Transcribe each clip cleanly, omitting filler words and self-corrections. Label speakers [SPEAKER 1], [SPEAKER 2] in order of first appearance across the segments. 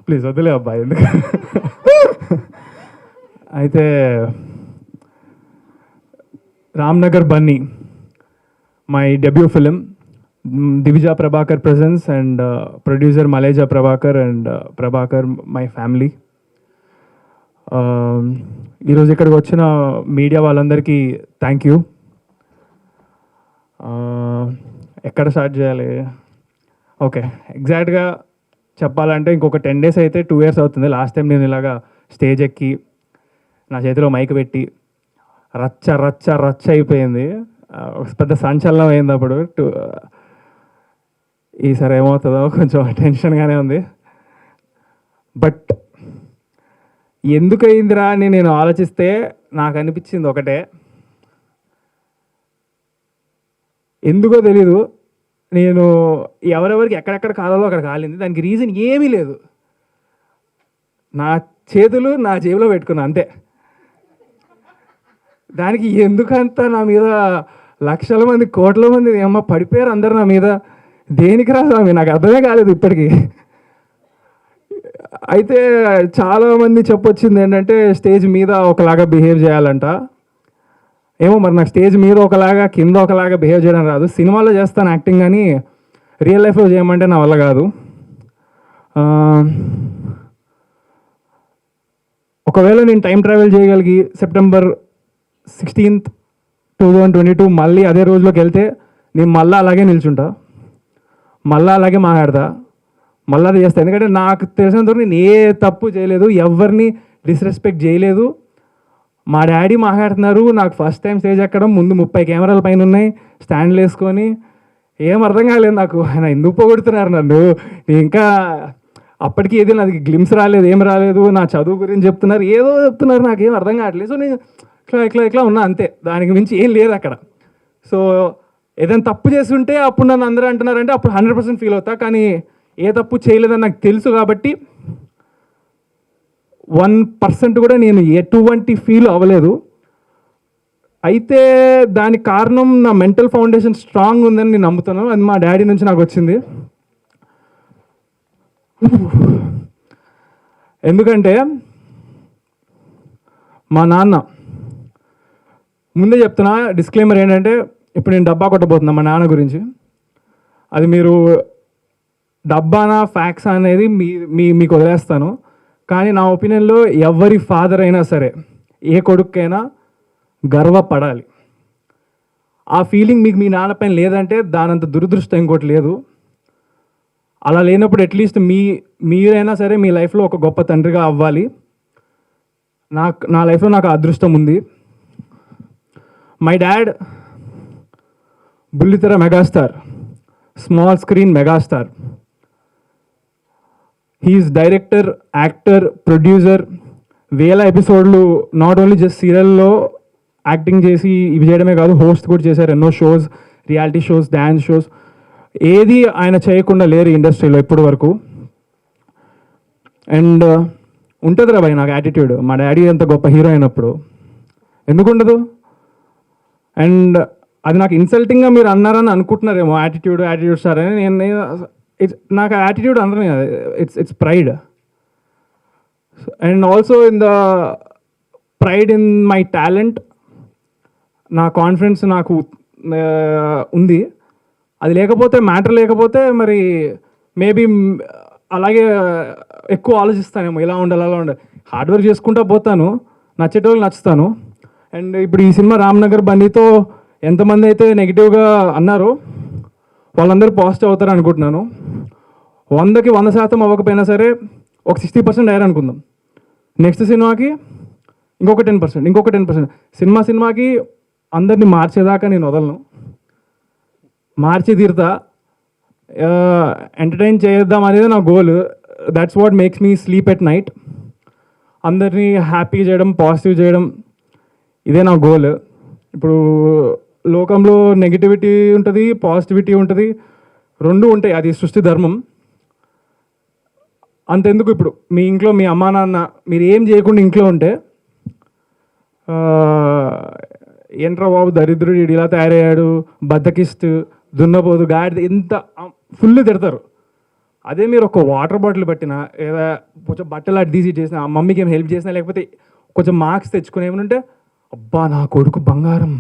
[SPEAKER 1] Please వదిలే అబ్బాయి ఎందుకు. అయితే Ramnagar Bunny my debut film. Divija Prabhakar presents and producer Maleja Prabhakar and Prabhakar my family. ఈరోజు ఇక్కడికి వచ్చిన మీడియా వాళ్ళందరికీ థ్యాంక్ యూ. ఎక్కడ స్టార్ట్ చేయాలి? ఓకే, ఎగ్జాక్ట్గా చెప్పాలంటే ఇంకొక 10 days అయితే 2 years అవుతుంది. లాస్ట్ టైం నేను ఇలాగా స్టేజ్ ఎక్కి నా చేతిలో మైక్ పెట్టి రచ్చ రచ్చ రచ్చ అయిపోయింది. పెద్ద సంచలనం అయింది అప్పుడు. ఈసారి ఏమవుతుందో కొంచెం టెన్షన్గానే ఉంది. బట్ ఎందుకు అయిందిరా అని నేను ఆలోచిస్తే నాకు అనిపించింది ఒకటే, ఎందుకో తెలీదు, నేను ఎవరెవరికి ఎక్కడెక్కడ కాలాలో అక్కడ కాలింది. దానికి రీజన్ ఏమీ లేదు. నా చేతులు నా జేబులో పెట్టుకున్నా అంతే. దానికి ఎందుకంత నా మీద లక్షల మంది కోట్ల మంది ఏమో పడిపోయారు అందరు నా మీద. దేనికి రా స్వామి, నాకు అర్థమే కాలేదు ఇప్పటికీ. అయితే చాలామంది చెప్పొచ్చింది ఏంటంటే స్టేజ్ మీద ఒకలాగా బిహేవ్ చేయాలంట. ఏమో మరి నాకు స్టేజ్ మీద ఒకలాగా కింద ఒకలాగా బిహేవ్ చేయడం రాదు. సినిమాలో చేస్తాను యాక్టింగ్, కానీ రియల్ లైఫ్లో చేయమంటే నా వల్ల కాదు. ఒకవేళ నేను టైం ట్రావెల్ చేయగలిగి September 16th, 2022 మళ్ళీ అదే రోజులోకి వెళ్తే నేను మళ్ళీ అలాగే నిల్చుంటా, మళ్ళీ అలాగే మాట్లాడతా, మళ్ళీ అది చేస్తాను. ఎందుకంటే నాకు తెలిసినంతవరకు నేను ఏ తప్పు చేయలేదు, ఎవరిని డిస్రెస్పెక్ట్ చేయలేదు. మా డాడీ మాట్లాడుతున్నారు, నాకు ఫస్ట్ టైం స్టేజ్ ఎక్కడం, ముందు 30 కెమెరాల పైన ఉన్నాయి, స్టాండ్లు వేసుకొని, ఏం అర్థం కాలేదు నాకు. ఆయన ఎందుకు పొగుడుతున్నారు నన్ను. ఇంకా అప్పటికి ఏది నాది గ్లిమ్స్ రాలేదు, ఏం రాలేదు. నా చదువు గురించి చెప్తున్నారు, ఏదో చెప్తున్నారు, నాకేం అర్థం కావట్లేదు. సో నేను ఇట్లా ఉన్నా అంతే, దానికి మించి ఏం లేదు అక్కడ. సో ఏదైనా తప్పు చేస్తుంటే అప్పుడు నన్ను అందరూ అంటున్నారంటే అప్పుడు 100% ఫీల్ అవుతా. కానీ ఏ తప్పు చేయలేదని నాకు తెలుసు కాబట్టి 1% కూడా నేను ఎటువంటి ఫీల్ అవ్వలేదు. అయితే దానికి కారణం నా మెంటల్ ఫౌండేషన్ స్ట్రాంగ్ ఉందని నేను నమ్ముతాను. అది మా డాడీ నుంచి నాకు వచ్చింది. ఎందుకంటే మా నాన్న, ముందే చెప్తున్నా డిస్క్లైమర్ ఏంటంటే, ఇప్పుడు నేను డబ్బా కొట్టబోతున్నా మా నాన్న గురించి. అది మీరు డబ్బానా ఫ్యాక్స్ అనేది మీకు వదిలేస్తాను. కానీ నా ఒపీనియన్లో ఎవరి ఫాదర్ అయినా సరే, ఏ కొడుకైనా గర్వపడాలి. ఆ ఫీలింగ్ మీకు మీ నాన్న పైన లేదంటే దానంత దురదృష్టం ఇంకోటి లేదు. అలా లేనప్పుడు అట్లీస్ట్ మీరైనా సరే మీ లైఫ్లో ఒక గొప్ప తండ్రిగా అవ్వాలి. నా లైఫ్లో నాకు అదృష్టం ఉంది. మై డాడ్ బుల్లితెర megastar, small screen megastar. He's director, actor, producer. వేల ఎపిసోడ్లు నాట్ ఓన్లీ జస్ట్ సీరియల్లో యాక్టింగ్ చేసి ఇవి చేయడమే కాదు, హోస్ట్ కూడా చేశారు ఎన్నో shows, reality shows, dance shows. ఏది ఆయన చేయకుండా లేరు ఇండస్ట్రీలో ఇప్పటి వరకు. అండ్ ఉంటుంది రా భయ్ నాకు యాటిట్యూడ్. మా డాడీ అంత గొప్ప హీరో అయినప్పుడు ఎందుకు ఉండదు? అండ్ అది నాకు ఇన్సల్టింగ్గా మీరు అన్నారని అనుకుంటున్నారేమో, యాటిట్యూడ్ సార్ అని. నాకు యాటిట్యూడ్ అందరం it's pride. And also in the pride in my talent. నా కాన్ఫిడెన్స్ నాకు ఉంది. అది లేకపోతే, మ్యాటర్ లేకపోతే మరి మేబీ అలాగే ఎక్కువ ఆలోచిస్తానేమో, ఇలా ఉండాలి అలా ఉండాలి. హార్డ్ వర్క్ చేసుకుంటా పోతాను, నచ్చేటోళ్ళకి నచ్చుతాను. అండ్ ఇప్పుడు ఈ సినిమా రామ్నగర్ బన్నీతో ఎంతమంది అయితే నెగిటివ్గా అన్నారో వాళ్ళందరూ పాజిటివ్ అవుతారు అనుకుంటున్నాను. 100కి 100% అవ్వకపోయినా సరే ఒక 60% అయ్యారు అనుకుందాం. నెక్స్ట్ సినిమాకి ఇంకొక 10%. సినిమాకి అందరినీ మార్చేదాకా నేను వదలను, మార్చి తీరుతా. ఎంటర్టైన్ చేద్దాం అనేది నా goal. That's what makes me sleep at night. అందరినీ హ్యాపీ చేయడం, పాజిటివ్ చేయడం, ఇదే నా గోల్. ఇప్పుడు లోకంలో నెగిటివిటీ ఉంటుంది, పాజిటివిటీ ఉంటుంది, రెండు ఉంటాయి. అది సృష్టి ధర్మం. అంతెందుకు, ఇప్పుడు మీ ఇంట్లో మీ అమ్మా నాన్న మీరు ఏం చేయకుండా ఇంట్లో ఉంటే, ఏంట్రా బాబు దరిద్రుడు ఇలా తయారయ్యాడు, బద్దకిస్తూ, దున్నపోదు, గాడిద, ఇంత ఫుల్ తిడతారు. అదే మీరు ఒక వాటర్ బాటిల్ పట్టినా లేదా కొంచెం బట్టలు అటు తీసి చేసినా ఆ మమ్మీకి ఏం హెల్ప్ చేసినా లేకపోతే కొంచెం మార్క్స్ తెచ్చుకుని ఏమంటే అబ్బా నా కొడుకు బంగారం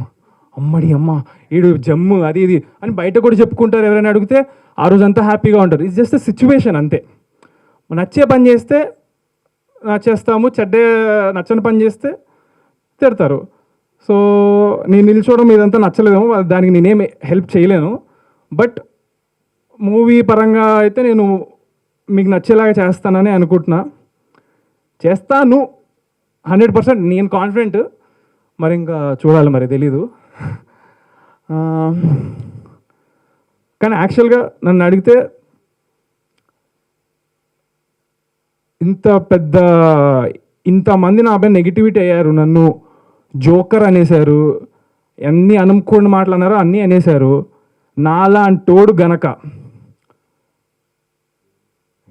[SPEAKER 1] అమ్మడి అమ్మ ఈడు జమ్ము అది ఇది అని బయట కూడా చెప్పుకుంటారు ఎవరైనా అడిగితే ఆ రోజు అంతా హ్యాపీగా ఉంటారు. ఇట్స్ జస్ట్ సిచ్యువేషన్ అంతే. నచ్చే పని చేస్తే నచ్చేస్తాము, నచ్చని పని చేస్తే తిడతారు. సో నేను నిల్చోవడం ఇదంతా నచ్చలేదేమో, దానికి నేనేం హెల్ప్ చేయలేను. బట్ మూవీ పరంగా అయితే నేను మీకు నచ్చేలాగా చేస్తానని అనుకుంటున్నా. చేస్తాను 100%, నేను కాన్ఫిడెంట్. మరి ఇంకా చూడాలి, మరి తెలీదు. కానీ యాక్చువల్గా నన్ను అడిగితే ఇంతమంది నాపై నెగిటివిటీ అయ్యారు, నన్ను జోకర్ అనేశారు, అన్నీ అనుకోని మాటలు అన్నారో అన్నీ అనేశారు. నాలాంటోడు గనక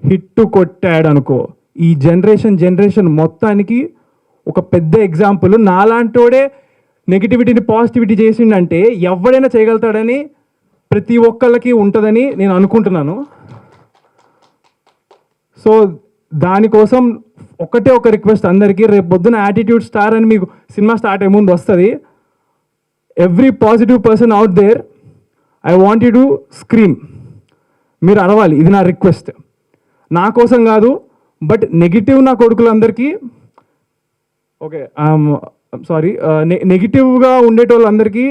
[SPEAKER 1] హిట్టు కొట్టాడు అనుకో, ఈ జనరేషన్ మొత్తానికి ఒక పెద్ద ఎగ్జాంపుల్. నాలాంటోడే నెగిటివిటీని పాజిటివిటీ చేసిండంటే ఎవడైనా చేయగలుగుతాడని ప్రతి ఒక్కళ్ళకి ఉంటుందని నేను అనుకుంటున్నాను. సో దానికోసం ఒకటే ఒక రిక్వెస్ట్ అందరికీ, రేపు పొద్దున యాటిట్యూడ్ స్టార్ అని మీకు సినిమా స్టార్ట్ అయ్యే ముందు వస్తుంది. Every positive person out there, I want you to scream. మీరు అరవాలి, ఇది నా రిక్వెస్ట్. నా కోసం కాదు, బట్ నెగిటివ్ నా కొడుకులందరికీ, ఓకే సారీ, నెగిటివ్గా ఉండేటోళ్ళందరికీ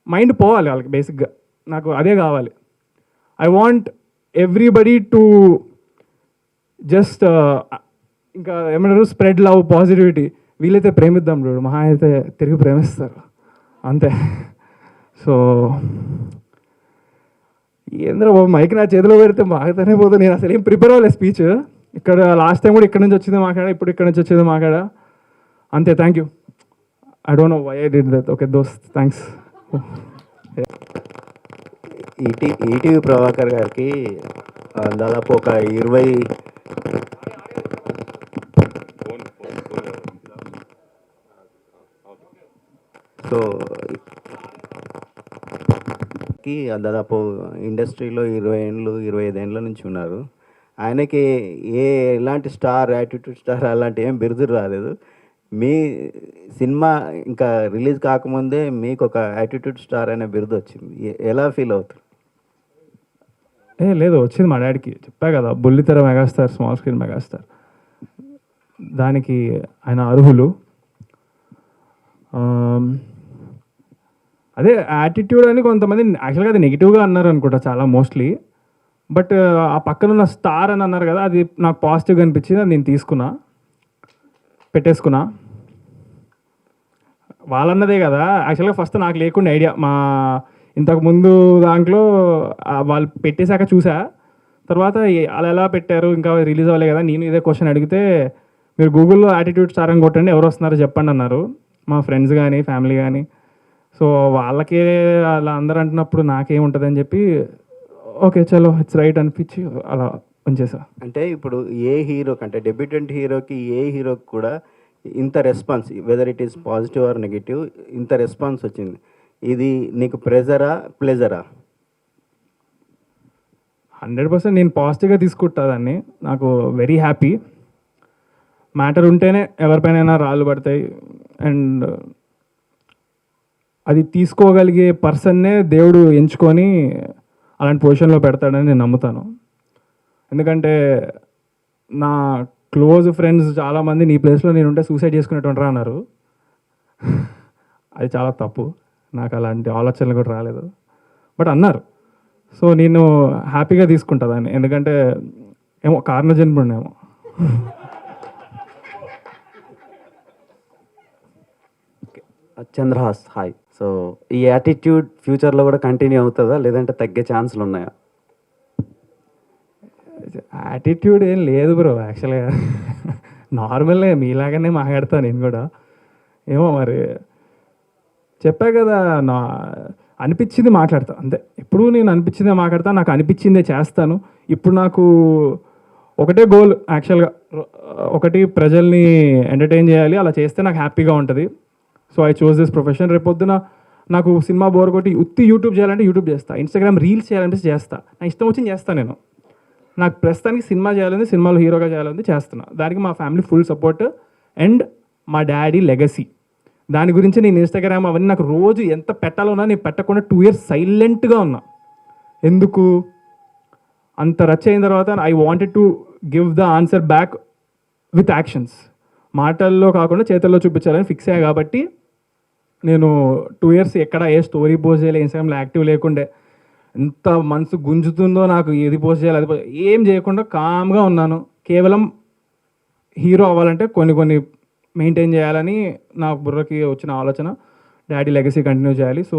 [SPEAKER 1] మైండ్ పోవాలి వాళ్ళకి. బేసిక్గా నాకు అదే కావాలి. I want everybody to just ఇంకా ఏమంటారు, స్ప్రెడ్ లవ్, పాజిటివిటీ. వీలైతే ప్రేమిద్దాం చూడు, మహా అయితే తిరిగి ప్రేమిస్తారు అంతే. సో ఏంద్ర మైక్ నా చేతిలో పెడితే మాకుతూనే పోతుంది. నేను అసలు ఏం ప్రిపేర్ అవ్వలేదు స్పీచ్. ఇక్కడ లాస్ట్ టైం కూడా ఇక్కడ నుంచి వచ్చింది మాట్లాడా, ఇప్పుడు ఇక్కడ నుంచి వచ్చేది మాట్లాడా అంతే. Thank you. I don't know why I did that. Okay దోస్త్, థ్యాంక్స్.
[SPEAKER 2] ఈటీవీ ప్రభాకర్ గారికి దాదాపు ఒక 20 సో దాదాపు ఇండస్ట్రీలో 20 ఏళ్ళు 25 ఏళ్ళ నుంచి ఉన్నారు. ఆయనకి ఎలాంటి స్టార్, యాటిట్యూడ్ స్టార్ అలాంటి ఏం బిరుదులు రాలేదు. మీ సినిమా ఇంకా రిలీజ్ కాకముందే మీకు ఒక యాటిట్యూడ్ స్టార్ అనే బిరుదు వచ్చింది. ఎలా ఫీల్ అవుతారు?
[SPEAKER 1] లేదు, వచ్చింది మా డాడీకి. చెప్పా కదా, బుల్లితెర మెగాస్టార్, స్మాల్ స్క్రీన్ మెగాస్టార్. దానికి ఆయన అర్హులు. అదే యాటిట్యూడ్ అని కొంతమంది యాక్చువల్గా అది నెగిటివ్గా అన్నారు అనుకుంటా చాలా మోస్ట్లీ. బట్ ఆ పక్కన ఉన్న స్టార్ అని అన్నారు కదా, అది నాకు పాజిటివ్గా అనిపించింది. అది నేను తీసుకున్నా, పెట్టేసుకున్నా. వాళ్ళన్నదే కదా యాక్చువల్గా. ఫస్ట్ నాకు లేకుండా ఐడియా, మా ఇంతకుముందు దాంట్లో వాళ్ళు పెట్టేశాక చూసా. తర్వాత అలా ఎలా పెట్టారు, ఇంకా రిలీజ్ అవ్వలే కదా. నేను ఇదే క్వశ్చన్ అడిగితే, మీరు గూగుల్లో యాటిట్యూడ్ స్టార్ అని కొట్టండి, ఎవరు వస్తున్నారో చెప్పండి అన్నారు మా ఫ్రెండ్స్ కానీ ఫ్యామిలీ కానీ. సో వాళ్ళకే అలా అందరూ అంటున్నప్పుడు నాకేముంటుంది అని చెప్పి, ఓకే చలో ఇట్స్ రైట్ అనిపించి అలా ఉంచేసా.
[SPEAKER 2] అంటే ఇప్పుడు ఏ హీరోకి, అంటే డెబ్యూటెంట్ హీరోకి, ఏ హీరోకి కూడా ఇంత response, whether it is positive or negative, ఇంత రెస్పాన్స్ వచ్చింది. ఇది నీకు ప్రెజరా ప్లెజరా?
[SPEAKER 1] 100% నేను పాజిటివ్గా తీసుకుంటా దాన్ని. నాకు వెరీ హ్యాపీ. మ్యాటర్ ఉంటేనే ఎవరిపైనైనా రాళ్ళు పడతాయి. అండ్ అది తీసుకోగలిగే పర్సన్నే దేవుడు ఎంచుకొని అలాంటి పొజిషన్లో పెడతాడని నేను నమ్ముతాను. ఎందుకంటే నా క్లోజ్ ఫ్రెండ్స్ చాలామంది నీ ప్లేస్లో నేను ఉంటే సూసైడ్ చేసుకునేటువంటి అన్నారు. అది చాలా తప్పు. నాకు అలాంటి ఆలోచనలు కూడా రాలేదు, బట్ అన్నారు. సో నేను హ్యాపీగా తీసుకుంటా దాన్ని. ఎందుకంటే ఏమో కారణ జన్ముడేమో.
[SPEAKER 3] చంద్రహాస్, హాయ్. సో ఈ యాటిట్యూడ్ ఫ్యూచర్లో కూడా కంటిన్యూ అవుతుందా, లేదంటే తగ్గే ఛాన్సులు ఉన్నాయా?
[SPEAKER 1] యాటిట్యూడ్ ఏం లేదు బ్రో. యాక్చువల్గా నార్మల్గా మీలాగానే మాట్లాడతాను నేను కూడా. ఏమో మరి చెప్పా కదా, నా అనిపించింది మాట్లాడతా అంతే. ఎప్పుడు నేను అనిపించిందే మాట్లాడతా, నాకు అనిపించిందే చేస్తాను. ఇప్పుడు నాకు ఒకటే గోల్ యాక్చువల్గా, ఒకటి ప్రజల్ని ఎంటర్టైన్ చేయాలి. అలా చేస్తే నాకు హ్యాపీగా ఉంటుంది. So I choose this profession. రేపొద్దున నాకు సినిమా బోర్ కొట్టి ఉత్తి యూట్యూబ్ చేయాలంటే యూట్యూబ్ చేస్తా, ఇన్స్టాగ్రామ్ రీల్స్ చేయాలంటే చేస్తా, నా ఇష్టం వచ్చింది చేస్తాను నేను. నాకు ప్రస్తుతానికి సినిమా చేయాలని, సినిమాలో హీరోగా చేయాలని చేస్తున్నా. దానికి మా ఫ్యామిలీ ఫుల్ సపోర్ట్ అండ్ మా డాడీ లెగసీ. దాని గురించి నేను ఇన్స్టాగ్రామ్ అవన్నీ నాకు రోజు ఎంత పెట్టాలన్నా నేను పెట్టకుండా 2 years సైలెంట్గా ఉన్నా. ఎందుకు అంత రచ్ అయిన తర్వాత I wanted to give the answer back with actions. మాటల్లో కాకుండా చేతుల్లో చూపించాలని ఫిక్స్ అయ్యా. కాబట్టి నేను 2 years ఎక్కడ ఏ స్టోరీ పోస్ట్ చేయాలి, ఇన్స్టాగ్రామ్లో యాక్టివ్ లేకుండే, ఎంత మనసు గుంజుతుందో నాకు, ఏది పోస్ట్ చేయాలి అది ఏం చేయకుండా కామ్గా ఉన్నాను. కేవలం హీరో అవ్వాలంటే కొన్ని మెయింటైన్ చేయాలని నా బుర్రకి వచ్చిన ఆలోచన. డాడీ లెగసీ కంటిన్యూ చేయాలి. So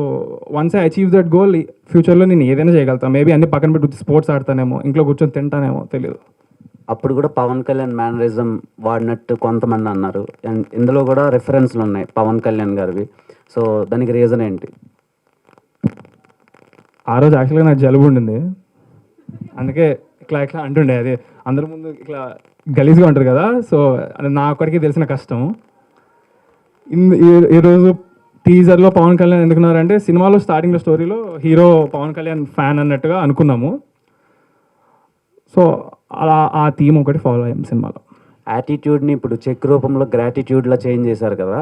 [SPEAKER 1] once I achieve that goal, ఫ్యూచర్లో నేను ఏదైనా చేయగలుగుతాను. మేబీ అన్ని పక్కన పెట్టి స్పోర్ట్స్ ఆడతానేమో, ఇంట్లో కూర్చొని తింటానేమో, తెలియదు.
[SPEAKER 3] అప్పుడు కూడా పవన్ కళ్యాణ్ మేనరిజం వాడినట్టు కొంతమంది అన్నారు, అండ్ ఇందులో కూడా రెఫరెన్స్లు ఉన్నాయి పవన్ కళ్యాణ్ గారివి. సో దానికి రీజన్ ఏంటి?
[SPEAKER 1] ఆ రోజు యాక్చువల్గా నాకు జలుబు ఉండింది, అందుకే ఇట్లా అంటుండే. అది అందరి ముందు ఇట్లా గలీజ్గా ఉంటుంది కదా, సో అది నా ఒక్కడికి తెలిసిన కష్టం. ఈరోజు టీజర్లో పవన్ కళ్యాణ్ ఎందుకున్నారంటే, సినిమాలో స్టార్టింగ్లో స్టోరీలో హీరో పవన్ కళ్యాణ్ ఫ్యాన్ అన్నట్టుగా అనుకున్నాము. సో అలా ఆ థీమ్ ఒకటి ఫాలో అయ్యాం సినిమాలో.
[SPEAKER 3] యాటిట్యూడ్ని ఇప్పుడు చెక్ రూపంలో గ్రాటిట్యూడ్లా చేంజ్ చేశారు కదా,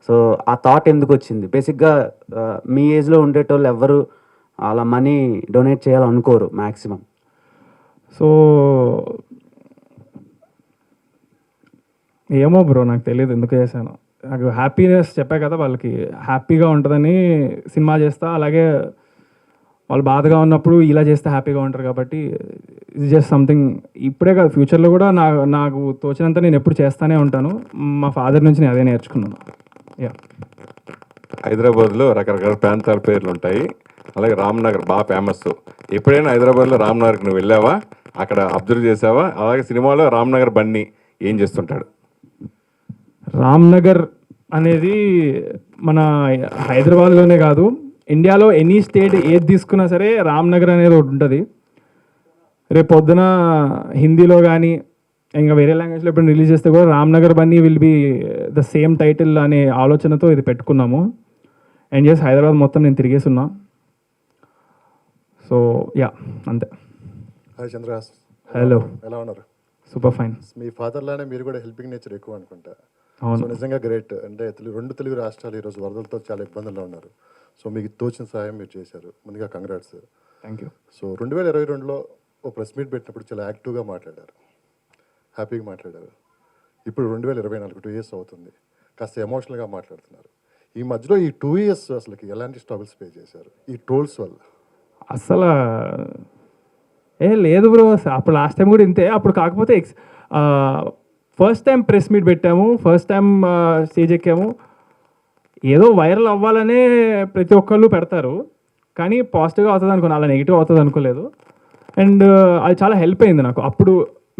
[SPEAKER 3] సో ఆ థాట్ ఎందుకు వచ్చింది? బేసిక్గా మీ ఏజ్లో ఉండేటోళ్ళు ఎవరు అలా మనీ డొనేట్ చేయాలనుకోరు మ్యాక్సిమం.
[SPEAKER 1] సో ఏమో బ్రో, నాకు తెలియదు ఎందుకు చేశాను. నాకు హ్యాపీనెస్ చెప్పా కదా, వాళ్ళకి హ్యాపీగా ఉంటుందని సినిమా చేస్తా. అలాగే వాళ్ళు బాధగా ఉన్నప్పుడు ఇలా చేస్తే హ్యాపీగా ఉంటారు. కాబట్టి ఇది జస్ట్ సంథింగ్. ఇప్పుడే కాదు, ఫ్యూచర్లో కూడా నాకు తోచినంత నేను ఎప్పుడు చేస్తూనే ఉంటాను. మా ఫాదర్ నుంచి నేను అదే నేర్చుకున్నాను. యా.
[SPEAKER 4] హైదరాబాద్లో రకరకాల ప్రాంతాల పేర్లు ఉంటాయి. అలాగే రామ్నగర్ బాగా ఫేమస్. ఎప్పుడైనా హైదరాబాద్లో రామ్నగర్కి నువ్వు వెళ్ళావా? అక్కడ అబ్జర్వ్ చేసావా? అలాగే సినిమాలో రామ్నగర్ బన్నీ ఏం చేస్తుంటాడు?
[SPEAKER 1] రామ్నగర్ అనేది మన హైదరాబాద్లోనే కాదు, ఇండియాలో ఎనీ స్టేట్ ఏది తీసుకున్నా సరే రామ్నగర్ అనేది ఒకటి ఉంటుంది. రేపు పొద్దున హిందీలో కానీ ఇంకా వేరే లాంగ్వేజ్లో ఎప్పుడు రిలీజ్ చేస్తే కూడా Ramnagar Bunny will be the same title అనే ఆలోచనతో ఇది పెట్టుకున్నాము. అండ్ చేసి హైదరాబాద్ మొత్తం నేను తిరిగేసి ఉన్నా. సో యా, అంతే.
[SPEAKER 5] హాయ్ చంద్రహాస్.
[SPEAKER 1] హలో.
[SPEAKER 5] ఎలా ఉన్నారు?
[SPEAKER 1] Super fine.
[SPEAKER 5] మీ ఫాదర్ లానే మీరు కూడా హెల్పింగ్ నేచర్ ఎక్కువ అనుకుంటా.
[SPEAKER 1] అవును.
[SPEAKER 5] సో నిజంగా గ్రేట్. అంటే రెండు తెలుగు రాష్ట్రాలు ఈరోజు వరదలతో చాలా ఇబ్బందుల్లో ఉన్నారు. సో మీకు తోచిన సహాయం మీరు చేశారు. ముందుగా కంగ్రాట్స్.
[SPEAKER 1] Thank you.
[SPEAKER 5] సో 2022లో ఓ ప్రెస్ మీట్ పెట్టినప్పుడు చాలా యాక్టివ్గా మాట్లాడారు, హ్యాపీగా మాట్లాడారు. ఇప్పుడు 2024 2 years అవుతుంది, కాస్త ఎమోషనల్గా మాట్లాడుతున్నారు. ఈ మధ్యలో ఈ 2 years అసలుకి ఎలాంటి స్ట్రగుల్స్ పే చేశారు ఈ ట్రోల్స్ వల్ల?
[SPEAKER 1] అసలు లేదు బ్రో, అప్పుడు లాస్ట్ టైం కూడా ఇంతే. అప్పుడు కాకపోతే ఫస్ట్ టైం ప్రెస్ మీట్ పెట్టాము, ఫస్ట్ టైం స్టేజ్ ఎక్కాము. ఏదో వైరల్ అవ్వాలనే ప్రతి ఒక్కళ్ళు పెడతారు, కానీ పాజిటివ్గా అవుతుంది అనుకున్నా, అలా నెగిటివ్ అవుతుంది అనుకోలేదు. అండ్ అది చాలా హెల్ప్ అయింది నాకు. అప్పుడు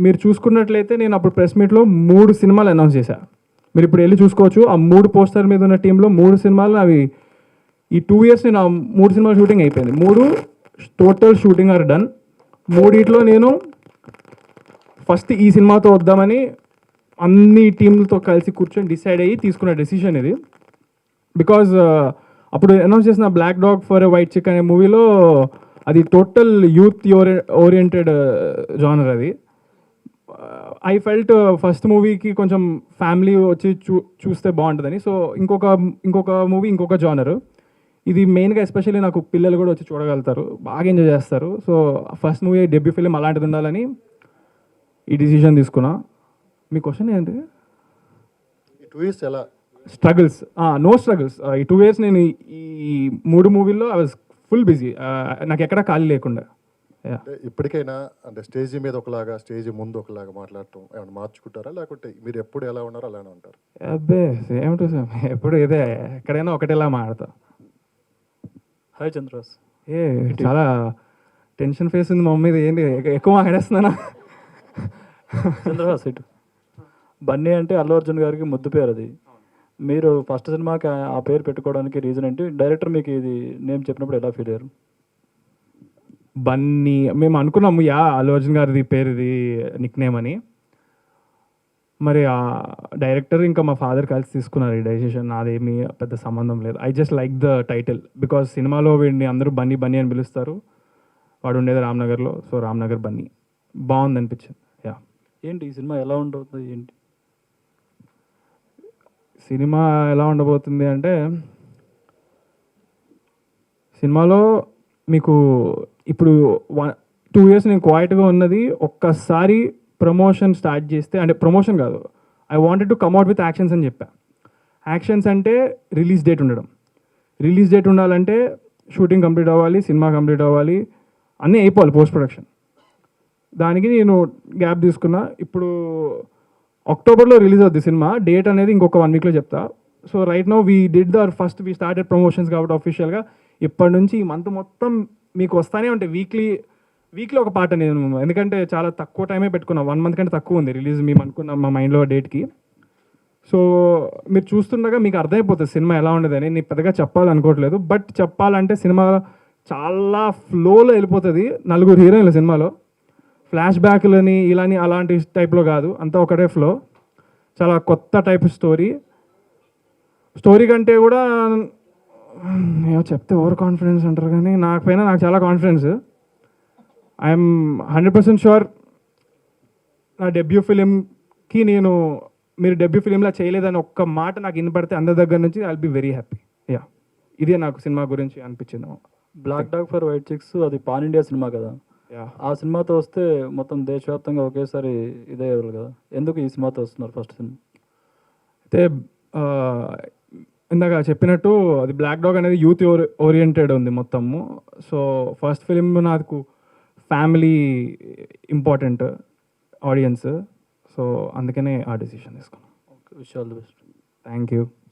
[SPEAKER 1] మీరు చూసుకున్నట్లయితే నేను అప్పుడు ప్రెస్ మీట్లో 3 సినిమాలు అనౌన్స్ చేశాను. మీరు ఇప్పుడు వెళ్ళి చూసుకోవచ్చు. ఆ 3 పోస్టర్ మీద ఉన్న టీంలో 3 సినిమాలు అవి ఈ 2 years నేను ఆ 3 సినిమాలు షూటింగ్ అయిపోయింది. 3 టోటల్ షూటింగ్ ఆర్ డన్. 3 నేను ఫస్ట్ ఈ సినిమాతో వద్దామని అన్ని టీంలతో కలిసి కూర్చొని డిసైడ్ అయ్యి తీసుకున్న డెసిషన్ ఇది. బికాజ్ అప్పుడు అనౌన్స్ చేసిన black dog for a white chick అనే మూవీలో అది టోటల్ యూత్ ఓరియంటెడ్ జానర్. అది ఐ ఫెల్ట్ ఫస్ట్ మూవీకి కొంచెం ఫ్యామిలీ వచ్చి చూస్తే బాగుంటుందని. సో ఇంకొక మూవీ ఇంకొక జానర్. ఇది మెయిన్గా ఎస్పెషల్లీ నాకు పిల్లలు కూడా వచ్చి చూడగలుగుతారు, బాగా ఎంజాయ్ చేస్తారు. So first movie debut film అలాంటిది ఉండాలని ఈ డిసిషన్ తీసుకున్నా. మీ క్వశ్చన్ ఏంటి?
[SPEAKER 5] ఈ 2 years ఎలా
[SPEAKER 1] స్ట్రగుల్స్? No struggles. ఈ 2 years నేను ఈ 3 మూవీల్లో ఐ వాజ్ ఫుల్ బిజీ, నాకు ఎక్కడ ఖాళీ లేకుండా.
[SPEAKER 5] అంటే ఇప్పటికైనా అంటే స్టేజ్ మీద ఒకలాగా, స్టేజ్ ముందు ఒకలాగా మాట్లాడటం ఏమైనా మార్చుకుంటారా, లేకుంటే మీరు ఎప్పుడు ఎలా ఉన్నారో అలానే ఉంటారు?
[SPEAKER 1] అబ్బే సేమ్ టు సేమ్, ఎప్పుడు ఇదే, ఎక్కడైనా ఒకటేలా మాడతా.
[SPEAKER 6] హాయ్ చంద్రహాస్.
[SPEAKER 1] చాలా టెన్షన్ ఫేస్ ఉంది మా మీద. ఏంటి ఎక్కువ మాట్లాడేస్తున్నానా?
[SPEAKER 6] చంద్రహాస్ ఇటు. బన్నీ అంటే అల్లు అర్జున్ గారికి ముద్దు పేరు. అది మీరు ఫస్ట్ సినిమాకి ఆ పేరు పెట్టుకోవడానికి రీజన్ ఏంటి? డైరెక్టర్ మీకు ఇది నేమ్ చెప్పినప్పుడు ఎలా ఫీల్ అయ్యారు?
[SPEAKER 1] బన్నీ మేము అనుకున్నాము, అల్లు అర్జున్ గారిది పేరు ఇది నిక్ నేమ్ అని. మరి ఆ డైరెక్టర్ ఇంకా మా ఫాదర్ కలిసి తీసుకున్నారు ఈ డెసిషన్. నాదేమీ పెద్ద సంబంధం లేదు. I just like the title because సినిమాలో వీడిని అందరూ బన్నీ బన్నీ అని పిలుస్తారు. వాడు ఉండేది రామ్నగర్లో, సో రామ్నగర్ బన్నీ. బాగుంది అనిపించింది. యా,
[SPEAKER 6] ఏంటి ఈ సినిమా ఎలా ఉండబోతుంది ఏంటి?
[SPEAKER 1] సినిమా ఎలా ఉండబోతుంది అంటే, సినిమాలో మీకు ఇప్పుడు 2 years నేను క్వైట్గా ఉన్నది, ఒక్కసారి ప్రమోషన్ స్టార్ట్ చేస్తే, అంటే ప్రమోషన్ కాదు, I wanted to come at with actions అని చెప్పా. యాక్షన్స్ అంటే రిలీజ్ డేట్ ఉండడం, రిలీజ్ డేట్ ఉండాలంటే షూటింగ్ కంప్లీట్ అవ్వాలి, సినిమా కంప్లీట్ అవ్వాలి, అన్నీ అయిపోవాలి పోస్ట్ ప్రొడక్షన్. దానికి నేను గ్యాప్ తీసుకున్నా. ఇప్పుడు అక్టోబర్లో రిలీజ్ అవుద్ది సినిమా, డేట్ అనేది ఇంకొక 1 weekలో చెప్తా. So right no we did we started promotions కాబట్టి అఫీషియల్గా ఇప్పటి నుంచి ఈ మంత్ మొత్తం మీకు వస్తానే ఉంటాయి. వీక్లీ ఒక పాట నేను, ఎందుకంటే చాలా తక్కువ టైమే పెట్టుకున్నా, 1 month కంటే తక్కువ ఉంది రిలీజ్ మేము అనుకున్న మా మైండ్లో డేట్కి. సో మీరు చూస్తుండగా మీకు అర్థమైపోతుంది సినిమా ఎలా ఉండదని. నేను పెద్దగా చెప్పాలనుకోవట్లేదు, బట్ చెప్పాలంటే సినిమా చాలా ఫ్లోలో వెళ్ళిపోతుంది. 4 హీరోయిన్ల సినిమాలో, ఫ్లాష్ బ్యాక్లని ఇలాని అలాంటి టైప్లో కాదు, అంతా ఒకటే ఫ్లో. చాలా కొత్త టైప్ స్టోరీ కంటే కూడా ఏమో చెప్తే ఓవర్ కాన్ఫిడెన్స్ అంటారు, కానీ నాకు చాలా కాన్ఫిడెన్స్. ఐఎమ్ 100% షూర్ నా డెబ్యూ ఫిలింకి మీరు డెబ్యూ ఫిలింలా చేయలేదని ఒక్క మాట నాకు వినపడితే అందరి దగ్గర నుంచి I will be very happy. Yeah, ఇదే నాకు సినిమా గురించి అనిపించింది.
[SPEAKER 6] Black dog for white chicks అది పాన్ ఇండియా సినిమా కదా,
[SPEAKER 1] యా,
[SPEAKER 6] ఆ సినిమాతో వస్తే మొత్తం దేశవ్యాప్తంగా ఒకేసారి ఇదే అవ్వాలి కదా, ఎందుకు ఈ సినిమాతో వస్తున్నారు ఫస్ట్ సినిమా?
[SPEAKER 1] అయితే ఇందాక చెప్పినట్టు అది బ్లాక్ డాగ్ అనేది యూత్ ఓరియంటెడ్ ఉంది మొత్తము. సో ఫస్ట్ ఫిలిం నాకు ఫ్యామిలీ ఇంపార్టెంట్ ఆడియన్స్, సో అందుకనే ఆ డెసిషన్ తీసుకున్నాను.
[SPEAKER 6] Okay, wish all the best.
[SPEAKER 1] Thank you.